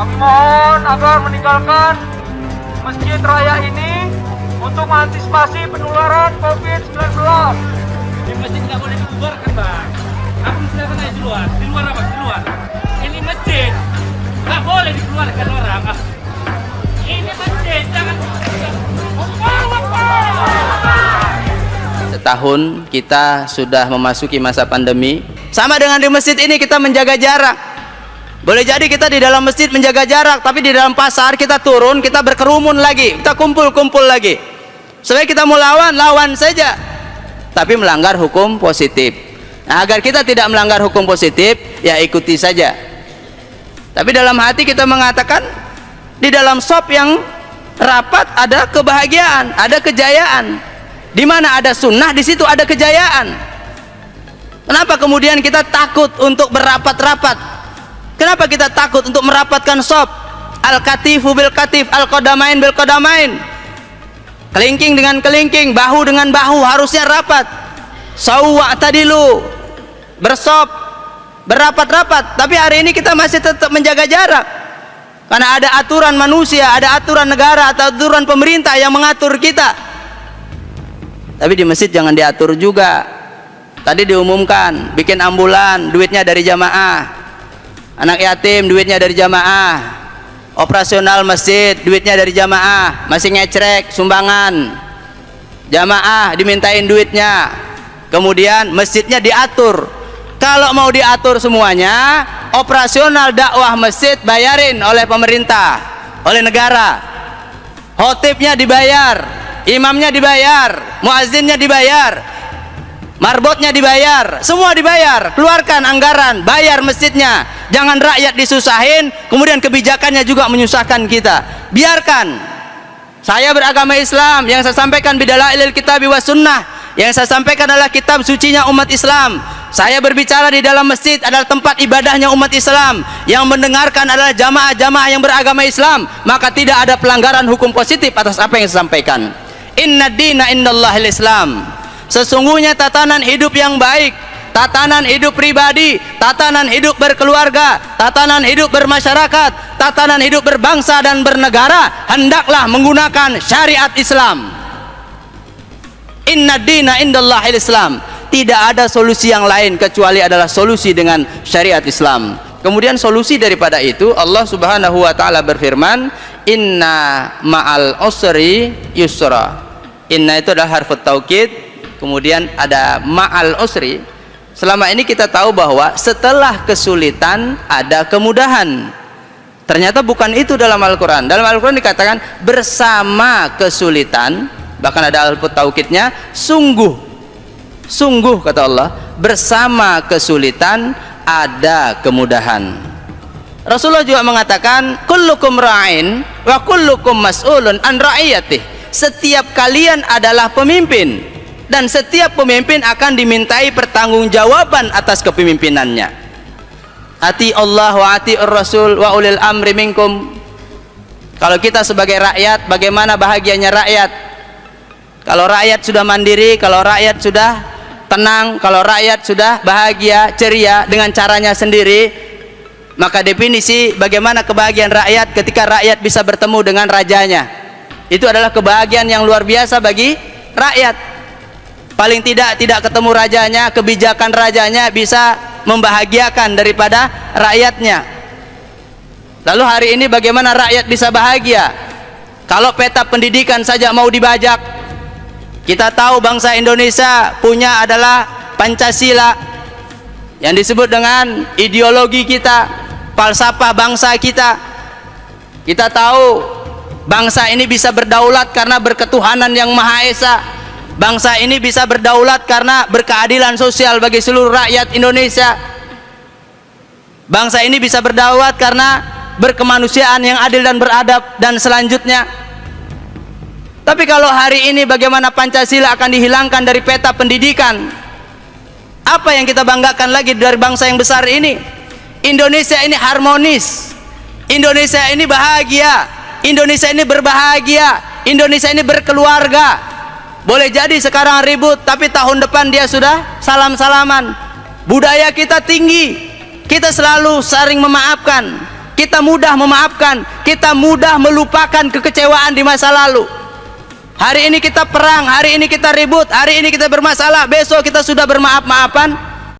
Kami mohon agar meninggalkan masjid raya ini untuk mengantisipasi penularan COVID-19. Di masjid nggak boleh dibubarkan, Bang. Aku silakan aja di luar. Di luar apa? Di luar. Ini masjid nggak boleh dikeluarkan orang. Ini masjid, jangan. Setahun kita sudah memasuki masa pandemi. Sama dengan di masjid ini kita menjaga jarak. Boleh jadi kita di dalam masjid menjaga jarak, tapi di dalam pasar kita turun, kita berkerumun lagi, kita kumpul-kumpul lagi. Sebenarnya kita mau lawan saja, tapi melanggar hukum positif. Nah, agar kita tidak melanggar hukum positif, ya ikuti saja. Tapi dalam hati kita mengatakan, di dalam shop yang rapat ada kebahagiaan, ada kejayaan. Di mana ada sunnah, di situ ada kejayaan. Kenapa kemudian kita takut untuk berapat-rapat? Kenapa kita takut untuk merapatkan shop? Al-katifu bil katif, al-qadamain bil qadamain. Kelingking dengan kelingking, bahu dengan bahu, harusnya rapat. Sawwa tadilu, bersop, berapat-rapat. Tapi hari ini kita masih tetap menjaga jarak. Karena ada aturan manusia, ada aturan negara atau aturan pemerintah yang mengatur kita. Tapi di masjid jangan diatur juga. Tadi diumumkan, bikin ambulan, duitnya dari jamaah. Anak yatim, duitnya dari jamaah. Operasional masjid, duitnya dari jamaah. Masih ngecrek, sumbangan. Jamaah dimintain duitnya. Kemudian masjidnya diatur. Kalau mau diatur semuanya, operasional dakwah masjid bayarin oleh pemerintah, oleh negara. Khotibnya dibayar, imamnya dibayar, muazzinnya dibayar, marbotnya dibayar, semua dibayar. Keluarkan anggaran, bayar masjidnya. Jangan rakyat disusahin, kemudian kebijakannya juga menyusahkan kita. Biarkan. Saya beragama Islam, yang saya sampaikan bidalailil kitabi was sunnah, yang saya sampaikan adalah kitab sucinya umat Islam. Saya berbicara di dalam masjid adalah tempat ibadahnya umat Islam, yang mendengarkan adalah jamaah-jamaah yang beragama Islam. Maka tidak ada pelanggaran hukum positif atas apa yang saya sampaikan. Inna dina indallahil Islam. Sesungguhnya tatanan hidup yang baik, tatanan hidup pribadi, tatanan hidup berkeluarga, tatanan hidup bermasyarakat, tatanan hidup berbangsa dan bernegara hendaklah menggunakan syariat Islam. Inna dina indallahil Islam. Tidak ada solusi yang lain kecuali adalah solusi dengan syariat Islam. Kemudian solusi daripada itu, Allah Subhanahu wa taala berfirman, "Inna ma'al usri yusra." Inna itu adalah harfu taukid, kemudian ada ma'al usri. Selama ini kita tahu bahwa setelah kesulitan ada kemudahan. Ternyata bukan itu dalam Al-Quran. Dalam Al-Quran dikatakan bersama kesulitan, bahkan ada harfu taukidnya, sungguh kata Allah, bersama kesulitan ada kemudahan. Rasulullah juga mengatakan, kullukum ra'in wa kullukum mas'ulun an ra'iyatih. Setiap kalian adalah pemimpin, dan setiap pemimpin akan dimintai pertanggungjawaban atas kepemimpinannya. Ati Allah wa ati Rasul wa ulil amri minkum. Kalau kita sebagai rakyat, bagaimana bahagianya rakyat? Kalau rakyat sudah mandiri, kalau rakyat sudah tenang, kalau rakyat sudah bahagia, ceria dengan caranya sendiri, maka definisi bagaimana kebahagiaan rakyat ketika rakyat bisa bertemu dengan rajanya. Itu adalah kebahagiaan yang luar biasa bagi rakyat. Paling tidak ketemu rajanya, kebijakan rajanya bisa membahagiakan daripada rakyatnya. Lalu hari ini bagaimana rakyat bisa bahagia? Kalau peta pendidikan saja mau dibajak. Kita tahu bangsa Indonesia punya adalah Pancasila, yang disebut dengan ideologi kita, falsafah bangsa kita. Kita tahu bangsa ini bisa berdaulat karena berketuhanan yang Maha Esa. Bangsa ini bisa berdaulat karena berkeadilan sosial bagi seluruh rakyat Indonesia. Bangsa ini bisa berdaulat karena berkemanusiaan yang adil dan beradab, dan selanjutnya. Tapi kalau hari ini bagaimana Pancasila akan dihilangkan dari peta pendidikan? Apa yang kita banggakan lagi dari bangsa yang besar ini? Indonesia ini harmonis, Indonesia ini bahagia, Indonesia ini berbahagia, Indonesia ini berkeluarga. Boleh jadi sekarang ribut, tapi tahun depan dia sudah salam-salaman. Budaya kita tinggi, kita selalu saling memaafkan. kita mudah memaafkan, kita mudah melupakan kekecewaan di masa lalu. Hari ini kita perang, hari ini kita ribut, hari ini kita bermasalah, besok kita sudah bermaaf-maafan.